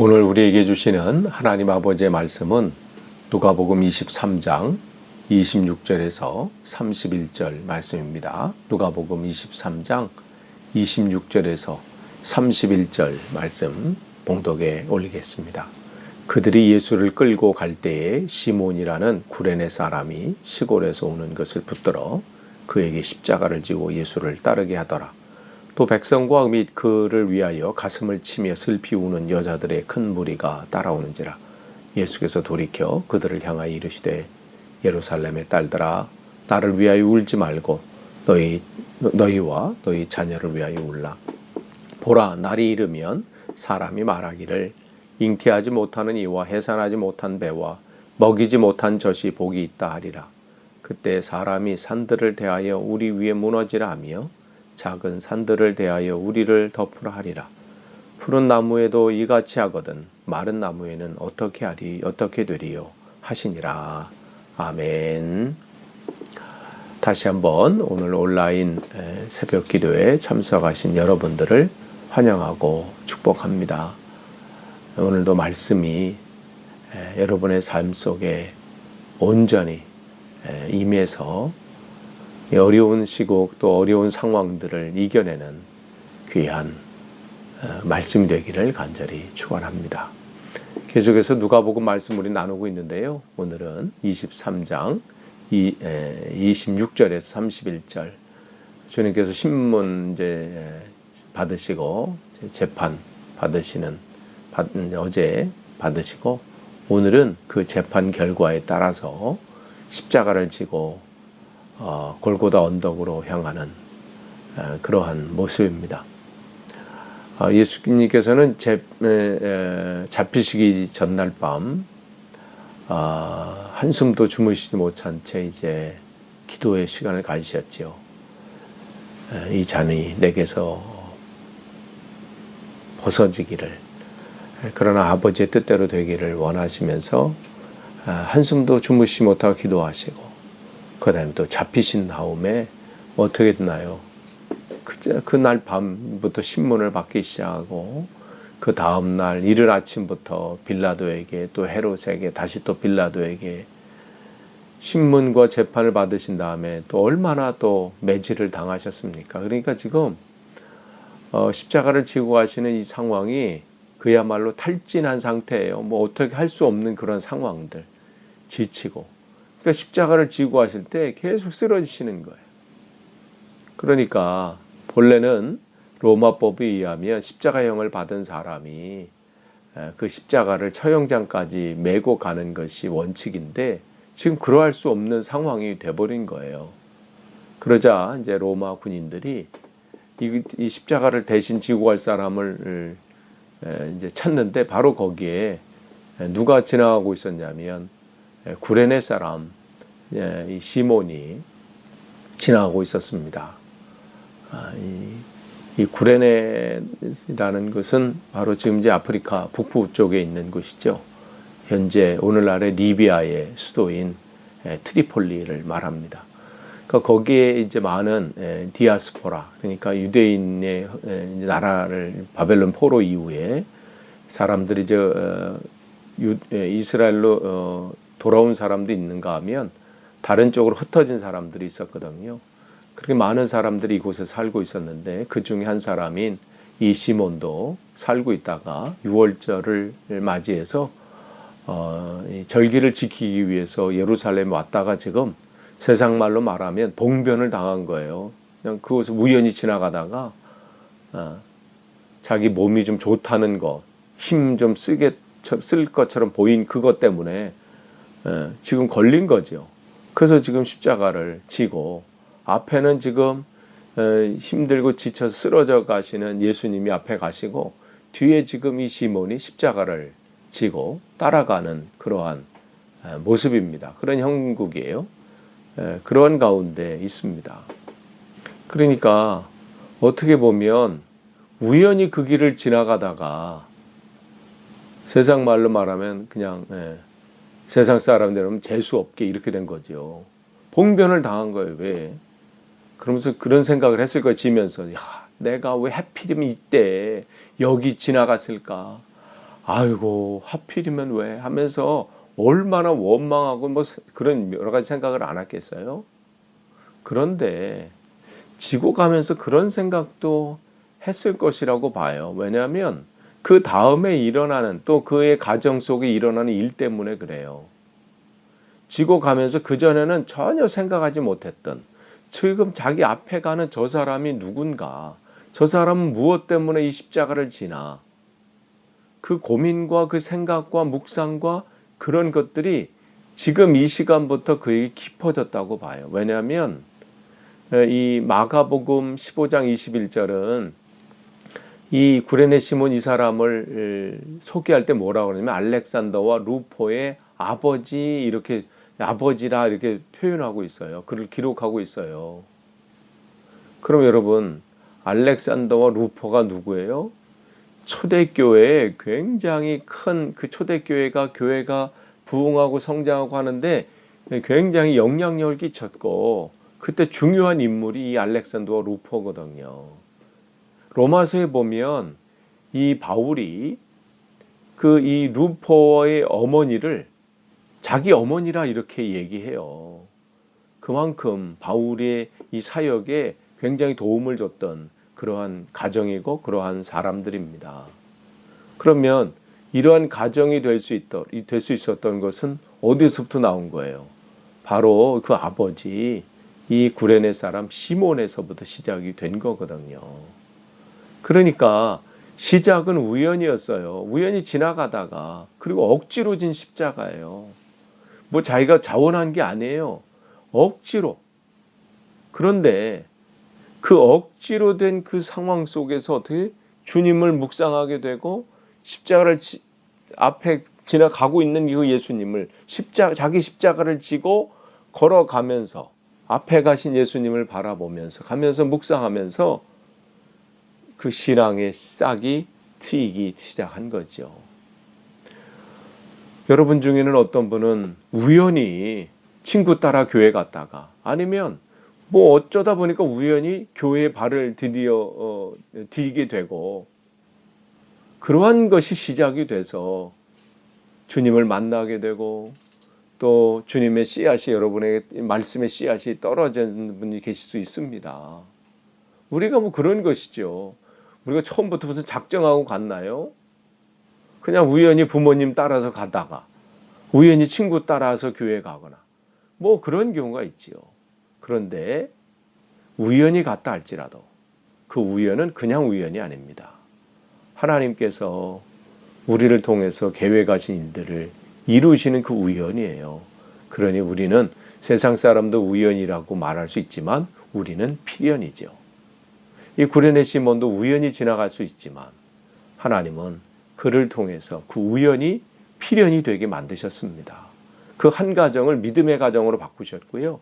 오늘 우리에게 주시는 하나님 아버지의 말씀은 누가복음 23장 26절에서 31절 말씀입니다. 누가복음 23장 26절에서 31절 말씀 봉독에 올리겠습니다. 그들이 예수를 끌고 갈 때에 시몬이라는 구레네 사람이 시골에서 오는 것을 붙들어 그에게 십자가를 지고 예수를 따르게 하더라. 또 백성과 및 그를 위하여 가슴을 치며 슬피 우는 여자들의 큰 무리가 따라오는지라. 예수께서 돌이켜 그들을 향하여 이르시되 예루살렘의 딸들아, 나를 위하여 울지 말고 너희와 너희 자녀를 위하여 울라. 보라, 날이 이르면 사람이 말하기를 잉태하지 못하는 이와 해산하지 못한 배와 먹이지 못한 젖이 복이 있다 하리라. 그때 사람이 산들을 대하여 우리 위에 무너지라 하며 작은 산들을 대하여 우리를 덮으라 하리라. 푸른 나무에도 이같이 하거든 마른 나무에는 어떻게 되리요 하시니라. 아멘. 다시 한번 오늘 온라인 새벽 기도에 참석하신 여러분들을 환영하고 축복합니다. 오늘도 말씀이 여러분의 삶 속에 온전히 임해서 어려운 시국 또 어려운 상황들을 이겨내는 귀한 말씀이 되기를 간절히 축원합니다. 계속해서 누가복음 말씀 우리 나누고 있는데요. 오늘은 23장 26절에서 31절 주님께서 신문 받으시고 재판 받으시는 어제 받으시고 오늘은 그 재판 결과에 따라서 십자가를 지고 골고다 언덕으로 향하는 그러한 모습입니다. 예수님께서는 잡히시기 전날 밤 한숨도 주무시지 못한 채 이제 기도의 시간을 가지셨지요. 이 잔이 내게서 벗어지기를, 그러나 아버지의 뜻대로 되기를 원하시면서 한숨도 주무시지 못하고 기도하시고, 그 다음에 또 잡히신 다음에 어떻게 됐나요? 그날 밤부터 신문을 받기 시작하고 그 다음날 이른 아침부터 빌라도에게 또 헤롯에게 다시 또 빌라도에게 신문과 재판을 받으신 다음에 또 얼마나 또 매질을 당하셨습니까? 그러니까 지금 십자가를 지고 가시는 이 상황이 그야말로 탈진한 상태예요. 뭐 어떻게 할 수 없는 그런 상황들, 지치고. 그러니까 십자가를 지고 가실 때 계속 쓰러지시는 거예요. 그러니까 본래는 로마법에 의하면 십자가형을 받은 사람이 그 십자가를 처형장까지 메고 가는 것이 원칙인데 지금 그러할 수 없는 상황이 돼버린 거예요. 그러자 이제 로마 군인들이 이 십자가를 대신 지고 갈 사람을 이제 찾는데 바로 거기에 누가 지나가고 있었냐면 구레네 사람 이 시몬이 지나가고 있었습니다. 이 구레네라는 것은 바로 지금 이제 아프리카 북부 쪽에 있는 곳이죠. 현재 오늘날의 리비아의 수도인 트리폴리를 말합니다. 그러니까 거기에 이제 많은 디아스포라, 그러니까 유대인의 나라를 바벨론 포로 이후에 사람들이 이스라엘로 돌아온 사람도 있는가 하면 다른 쪽으로 흩어진 사람들이 있었거든요. 그렇게 많은 사람들이 이곳에 살고 있었는데 그 중에 한 사람인 이 시몬도 살고 있다가 유월절을 맞이해서 절기를 지키기 위해서 예루살렘에 왔다가 지금 세상 말로 말하면 봉변을 당한 거예요. 그냥 그곳을 우연히 지나가다가 자기 몸이 좀 좋다는 거, 힘 좀 쓸 것처럼 보인 그것 때문에 지금 걸린 거죠. 그래서 지금 십자가를 지고 앞에는 지금 힘들고 지쳐서 쓰러져 가시는 예수님이 앞에 가시고 뒤에 지금 이 시몬이 십자가를 지고 따라가는 그러한 모습입니다. 그런 형국이에요. 그런 가운데 있습니다. 그러니까 어떻게 보면 우연히 그 길을 지나가다가 세상 말로 말하면 그냥 세상 사람들은 재수없게 이렇게 된 거죠. 봉변을 당한 거예요. 왜? 그러면서 그런 생각을 했을 거예요. 지면서 내가 왜 하필이면 이때 여기 지나갔을까? 아이고 하필이면 왜 하면서 얼마나 원망하고 뭐 그런 여러 가지 생각을 안 했겠어요. 그런데 지고 가면서 그런 생각도 했을 것이라고 봐요. 왜냐하면 그 다음에 일어나는 또 그의 가정 속에 일어나는 일 때문에 그래요. 지고 가면서 그전에는 전혀 생각하지 못했던 지금 자기 앞에 가는 저 사람이 누군가, 저 사람은 무엇 때문에 이 십자가를 지나, 그 고민과 그 생각과 묵상과 그런 것들이 지금 이 시간부터 그에게 깊어졌다고 봐요. 왜냐하면 이 마가복음 15장 21절은 이 구레네 시몬 이 사람을 소개할 때 뭐라고 그러냐면 알렉산더와 루포의 아버지, 이렇게 아버지라 이렇게 표현하고 있어요. 그를 기록하고 있어요. 그럼 여러분, 알렉산더와 루포가 누구예요? 초대교회에 굉장히 큰 그 초대교회가 교회가 부흥하고 성장하고 하는데 굉장히 영향력을 끼쳤고, 그때 중요한 인물이 이 알렉산더와 루포거든요. 로마서에 보면 이 바울이 그 이 루포의 어머니를 자기 어머니라 이렇게 얘기해요. 그만큼 바울의 이 사역에 굉장히 도움을 줬던 그러한 가정이고 그러한 사람들입니다. 그러면 이러한 가정이 될 수 있었던 것은 어디서부터 나온 거예요? 바로 그 아버지 이 구레네 사람 시몬에서부터 시작이 된 거거든요. 그러니까 시작은 우연이었어요. 우연히 지나가다가, 그리고 억지로 진 십자가예요. 뭐 자기가 자원한 게 아니에요. 억지로. 그런데 그 억지로 된 그 상황 속에서 어떻게 주님을 묵상하게 되고 십자가를 앞에 지나가고 있는 그 예수님을 자기 십자가를 지고 걸어가면서 앞에 가신 예수님을 바라보면서 가면서 묵상하면서 그 신앙의 싹이 트이기 시작한 거죠. 여러분 중에는 어떤 분은 우연히 친구 따라 교회 갔다가, 아니면 뭐 어쩌다 보니까 우연히 교회에 발을 드디어 디디게 되고, 그러한 것이 시작이 돼서 주님을 만나게 되고, 또 주님의 씨앗이, 여러분의 말씀의 씨앗이 떨어지는 분이 계실 수 있습니다. 우리가 뭐 그런 것이죠. 우리가 처음부터 무슨 작정하고 갔나요? 그냥 우연히 부모님 따라서 가다가, 우연히 친구 따라서 교회 가거나 뭐 그런 경우가 있지요. 그런데 우연히 갔다 할지라도 그 우연은 그냥 우연이 아닙니다. 하나님께서 우리를 통해서 계획하신 일들을 이루시는 그 우연이에요. 그러니 우리는 세상 사람도 우연이라고 말할 수 있지만 우리는 필연이죠. 이 구레네 시몬도 우연히 지나갈 수 있지만 하나님은 그를 통해서 그 우연이 필연이 되게 만드셨습니다. 그 한 가정을 믿음의 가정으로 바꾸셨고요.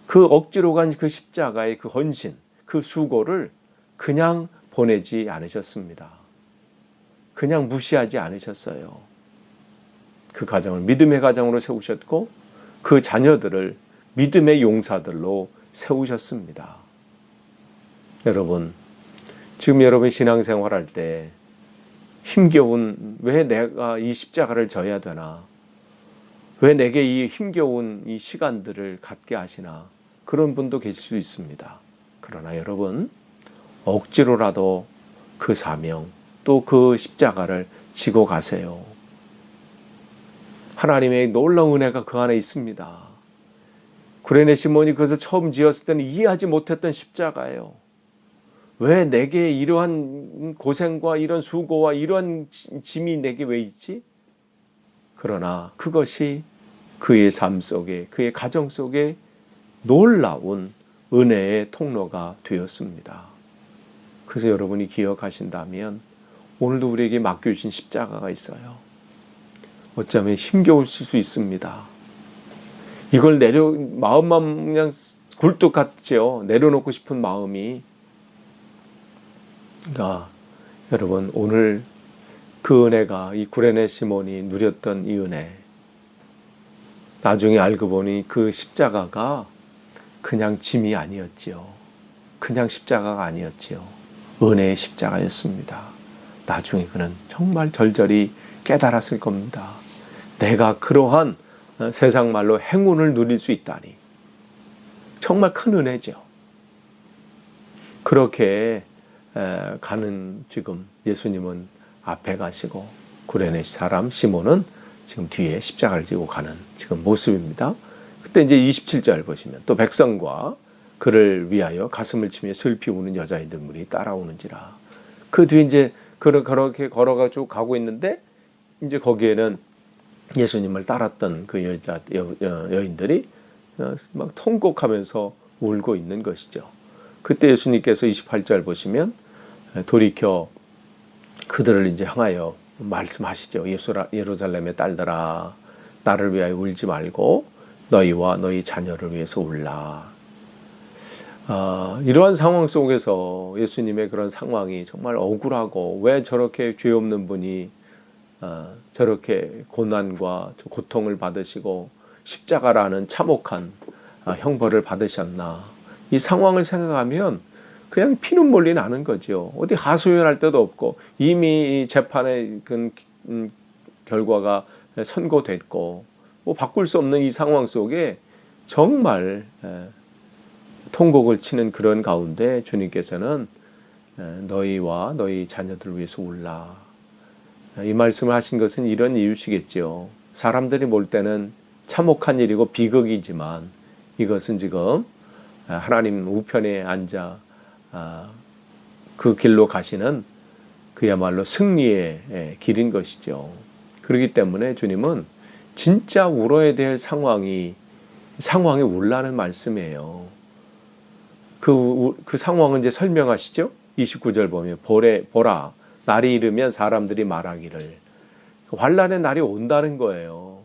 그 억지로 간 그 십자가의 그 헌신, 그 수고를 그냥 보내지 않으셨습니다. 그냥 무시하지 않으셨어요. 그 가정을 믿음의 가정으로 세우셨고 그 자녀들을 믿음의 용사들로 세우셨습니다. 여러분, 지금 여러분이 신앙생활할 때 힘겨운, 왜 내가 이 십자가를 져야 되나? 왜 내게 이 힘겨운 이 시간들을 갖게 하시나? 그런 분도 계실 수 있습니다. 그러나 여러분, 억지로라도 그 사명, 또 그 십자가를 지고 가세요. 하나님의 놀라운 은혜가 그 안에 있습니다. 구레네 시몬이 그것을 처음 지었을 때는 이해하지 못했던 십자가예요. 왜 내게 이러한 고생과 이런 수고와 이러한 짐이 내게 왜 있지? 그러나 그것이 그의 삶 속에, 그의 가정 속에 놀라운 은혜의 통로가 되었습니다. 그래서 여러분이 기억하신다면 오늘도 우리에게 맡겨주신 십자가가 있어요. 어쩌면 힘겨우실 수 있습니다. 이걸 마음만 그냥 굴뚝 같죠. 내려놓고 싶은 마음이. 여러분, 오늘 그 은혜가, 이 구레네 시몬이 누렸던 이 은혜, 나중에 알고 보니 그 십자가가 그냥 짐이 아니었지요. 그냥 십자가가 아니었지요. 은혜의 십자가였습니다. 나중에 그는 정말 절절히 깨달았을 겁니다. 내가 그러한 세상 말로 행운을 누릴 수 있다니 정말 큰 은혜죠. 그렇게 가는 지금 예수님은 앞에 가시고 구레네 사람 시몬은 지금 뒤에 십자가를 지고 가는 지금 모습입니다. 그때 이제 27절 보시면 또 백성과 그를 위하여 가슴을 치며 슬피 우는 여자애들 무리 따라오는지라. 그 뒤에 이제 그렇게 걸어가 쭉 가고 있는데 이제 거기에는 예수님을 따랐던 그 여인들이 막 통곡하면서 울고 있는 것이죠. 그때 예수님께서 28절 보시면 돌이켜 그들을 이제 향하여 말씀하시죠. 예루살렘의 딸들아, 나를 위하여 울지 말고 너희와 너희 자녀를 위해서 울라. 이러한 상황 속에서 예수님의 그런 상황이 정말 억울하고 왜 저렇게 죄 없는 분이 저렇게 고난과 고통을 받으시고 십자가라는 참혹한 형벌을 받으셨나. 이 상황을 생각하면 그냥 피눈물이 나는 거죠. 어디 하소연할 데도 없고 이미 재판의 결과가 선고됐고 뭐 바꿀 수 없는 이 상황 속에 정말 통곡을 치는 그런 가운데 주님께서는 너희와 너희 자녀들을 위해서 울라. 이 말씀을 하신 것은 이런 이유시겠죠. 사람들이 볼 때는 참혹한 일이고 비극이지만 이것은 지금 하나님 우편에 앉아 그 길로 가시는 그야말로 승리의 길인 것이죠. 그렇기 때문에 주님은 진짜 울어야 될 상황이 울라는 말씀이에요. 그 상황은 이제 설명하시죠. 29절 보면 보라 날이 이르면 사람들이 말하기를 환난의 날이 온다는 거예요.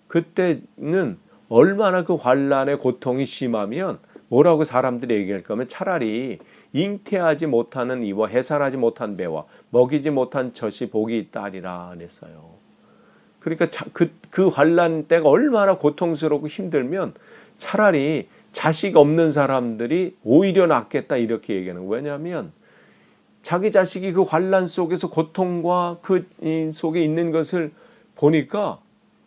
그때는 얼마나 그 환난의 고통이 심하면 뭐라고 사람들이 얘기할 거면 차라리 잉태하지 못하는 이와 해산하지 못한 배와 먹이지 못한 젖이 복이 있다 하리라 그랬어요. 그러니까 그 환난 때가 얼마나 고통스럽고 힘들면 차라리 자식 없는 사람들이 오히려 낫겠다 이렇게 얘기하는 거예요. 왜냐하면 자기 자식이 그 환난 속에서 고통과 그 속에 있는 것을 보니까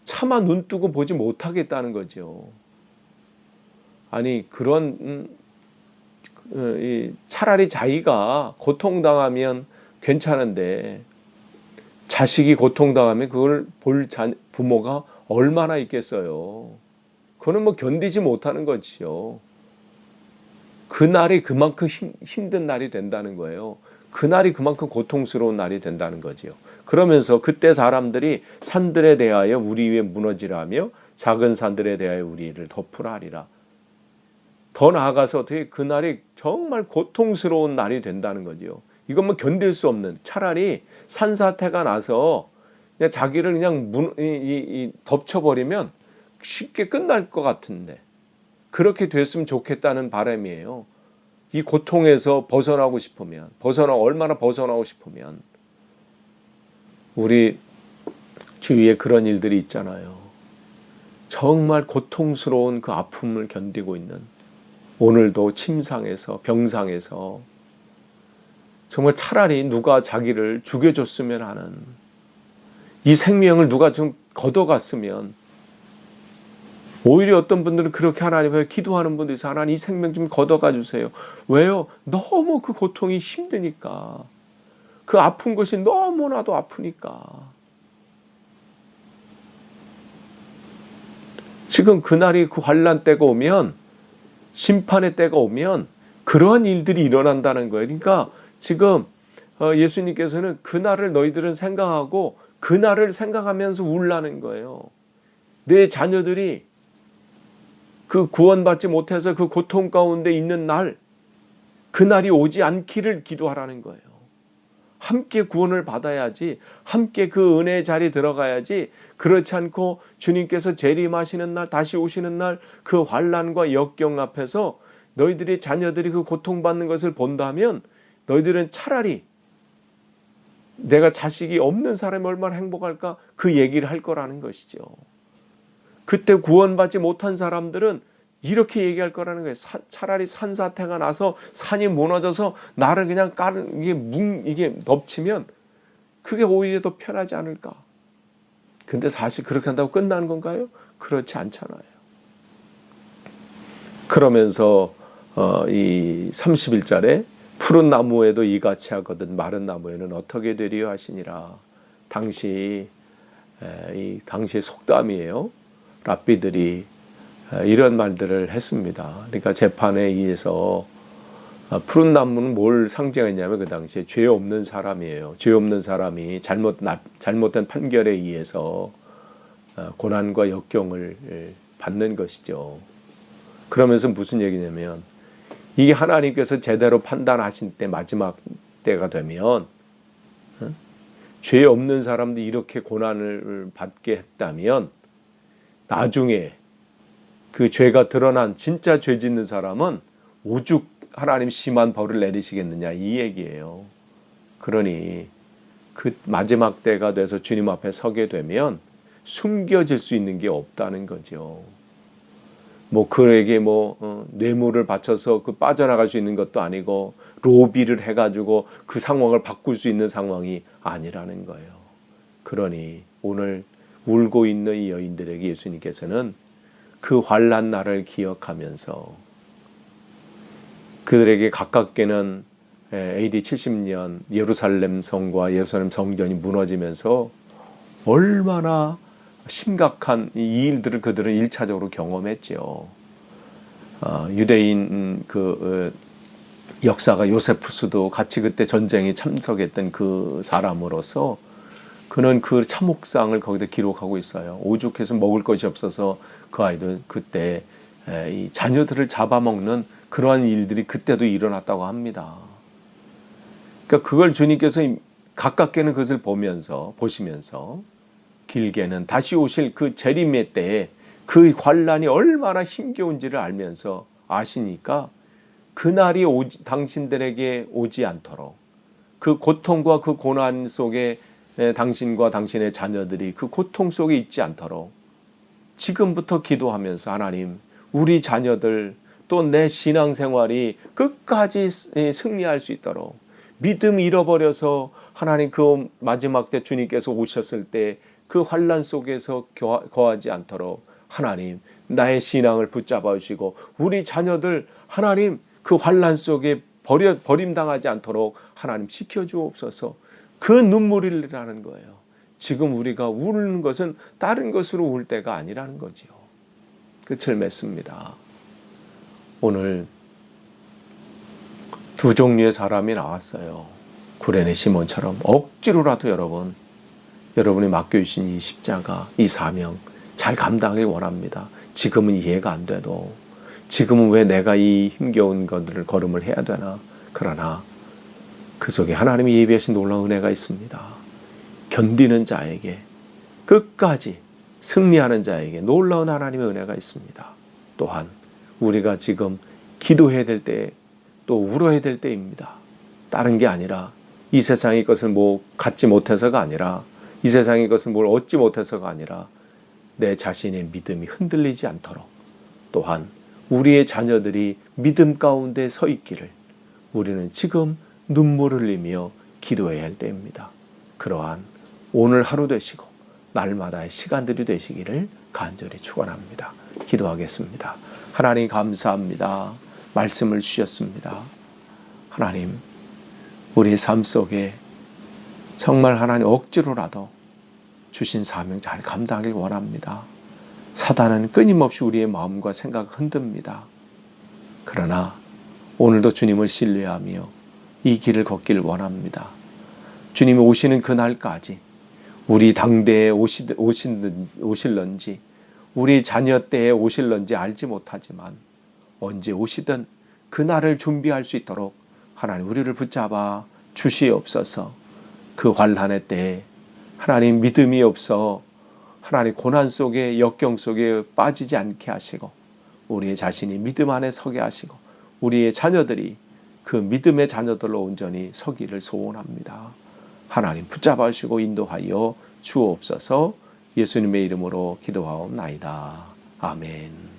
차마 눈 뜨고 보지 못하겠다는 거죠. 아니 그런 차라리 자기가 고통당하면 괜찮은데 자식이 고통당하면 그걸 볼 부모가 얼마나 있겠어요. 그거는 뭐 견디지 못하는 거지요. 그날이 그만큼 힘든 날이 된다는 거예요. 그날이 그만큼 고통스러운 날이 된다는 거지요. 그러면서 그때 사람들이 산들에 대하여 우리 위에 무너지라며 작은 산들에 대하여 우리를 덮으라 하리라. 더 나아가서 어떻게 그날이 정말 고통스러운 날이 된다는 거지요. 이건 뭐 견딜 수 없는, 차라리 산사태가 나서 그냥 자기를 그냥 덮쳐버리면 쉽게 끝날 것 같은데 그렇게 됐으면 좋겠다는 바람이에요. 이 고통에서 벗어나고 싶으면 얼마나 벗어나고 싶으면 우리 주위에 그런 일들이 있잖아요. 정말 고통스러운 그 아픔을 견디고 있는 오늘도 침상에서 병상에서 정말 차라리 누가 자기를 죽여줬으면 하는 이 생명을 누가 좀 걷어갔으면 오히려 어떤 분들은 그렇게 하나님께 기도하는 분들이 있어요. 하나님 이 생명 좀 걷어가 주세요. 왜요? 너무 그 고통이 힘드니까. 그 아픈 것이 너무나도 아프니까. 지금 그날이 그 환난 때가 오면 심판의 때가 오면 그러한 일들이 일어난다는 거예요. 그러니까 지금 예수님께서는 그날을 너희들은 생각하고 그날을 생각하면서 울라는 거예요. 내 자녀들이 그 구원받지 못해서 그 고통 가운데 있는 날, 그날이 오지 않기를 기도하라는 거예요. 함께 구원을 받아야지, 함께 그 은혜의 자리에 들어가야지. 그렇지 않고 주님께서 재림하시는 날, 다시 오시는 날 그 환난과 역경 앞에서 너희들이 자녀들이 그 고통받는 것을 본다면 너희들은 차라리 내가 자식이 없는 사람이 얼마나 행복할까 그 얘기를 할 거라는 것이죠. 그때 구원받지 못한 사람들은 이렇게 얘기할 거라는 거예요. 차라리 산사태가 나서 산이 무너져서 나를 그냥 이게 덮치면 그게 오히려 더 편하지 않을까. 근데 사실 그렇게 한다고 끝나는 건가요? 그렇지 않잖아요. 그러면서 이 31절에 푸른 나무에도 이같이 하거든 마른 나무에는 어떻게 되리요 하시니라. 당시의 속담이에요. 랍비들이 이런 말들을 했습니다. 그러니까 재판에 의해서 푸른 나무는 뭘 상징했냐면 그 당시에 죄 없는 사람이에요. 죄 없는 사람이 잘못된 판결에 의해서 고난과 역경을 받는 것이죠. 그러면서 무슨 얘기냐면 이게 하나님께서 제대로 판단하신 때 마지막 때가 되면 죄 없는 사람들이 이렇게 고난을 받게 했다면 나중에 그 죄가 드러난 진짜 죄 짓는 사람은 오죽 하나님 심한 벌을 내리시겠느냐 이 얘기예요. 그러니 그 마지막 때가 돼서 주님 앞에 서게 되면 숨겨질 수 있는 게 없다는 거죠. 뭐 그에게 뇌물을 바쳐서 그 빠져나갈 수 있는 것도 아니고 로비를 해가지고 그 상황을 바꿀 수 있는 상황이 아니라는 거예요. 그러니 오늘 울고 있는 이 여인들에게 예수님께서는 그 환난 날을 기억하면서 그들에게 가깝게는 AD 70년 예루살렘 성과 예루살렘 성전이 무너지면서 얼마나 심각한 이 일들을 그들은 1차적으로 경험했죠. 유대인 역사가 요세푸스도 같이 그때 전쟁에 참석했던 그 사람으로서 그는 그 참혹상을 거기다 기록하고 있어요. 오죽해서 먹을 것이 없어서 그 아이들 그때 이 자녀들을 잡아먹는 그러한 일들이 그때도 일어났다고 합니다. 그러니까 그걸 주님께서 가깝게는 그것을 보시면서 길게는 다시 오실 그 재림의 때에 그 환난이 얼마나 힘겨운지를 알면서 아시니까 그날이 당신들에게 오지 않도록 그 고통과 그 고난 속에 당신과 당신의 자녀들이 그 고통 속에 있지 않도록 지금부터 기도하면서 하나님 우리 자녀들 또 내 신앙생활이 끝까지 승리할 수 있도록 믿음 잃어버려서 하나님 그 마지막 때 주님께서 오셨을 때 그 환난 속에서 거하지 않도록 하나님 나의 신앙을 붙잡아 주시고 우리 자녀들 하나님 그 환난 속에 버림당하지 않도록 하나님 지켜주옵소서. 그 눈물이라는 거예요. 지금 우리가 우는 것은 다른 것으로 울 때가 아니라는 거지요. 끝을 맺습니다. 오늘 두 종류의 사람이 나왔어요. 구레네 시몬처럼 억지로라도 여러분이 맡겨주신 이 십자가, 이 사명 잘 감당하기 원합니다. 지금은 이해가 안 돼도 지금은 왜 내가 이 힘겨운 것들을 걸음을 해야 되나. 그러나 그 속에 하나님이 예비하신 놀라운 은혜가 있습니다. 견디는 자에게 끝까지 승리하는 자에게 놀라운 하나님의 은혜가 있습니다. 또한 우리가 지금 기도해야 될 때 또 울어야 될 때입니다. 다른 게 아니라 이 세상의 것을 갖지 못해서가 아니라 이 세상의 것을 뭘 얻지 못해서가 아니라 내 자신의 믿음이 흔들리지 않도록 또한 우리의 자녀들이 믿음 가운데 서 있기를 우리는 지금 눈물을 흘리며 기도해야 할 때입니다. 그러한 오늘 하루 되시고 날마다의 시간들이 되시기를 간절히 축원합니다. 기도하겠습니다. 하나님 감사합니다. 말씀을 주셨습니다. 하나님 우리의 삶 속에 정말 하나님 억지로라도 주신 사명 잘 감당하길 원합니다. 사단은 끊임없이 우리의 마음과 생각을 흔듭니다. 그러나 오늘도 주님을 신뢰하며 이 길을 걷길 원합니다. 주님이 오시는 그날까지 우리 당대에 오실런지 우리 자녀 때에 오실런지 알지 못하지만 언제 오시든 그날을 준비할 수 있도록 하나님 우리를 붙잡아 주시옵소서. 그 환난의 때에 하나님 믿음이 없어 하나님 고난 속에 역경 속에 빠지지 않게 하시고 우리의 자신이 믿음 안에 서게 하시고 우리의 자녀들이 그 믿음의 자녀들로 온전히 서기를 소원합니다. 하나님 붙잡아 주시고 인도하여 주옵소서. 예수님의 이름으로 기도하옵나이다. 아멘.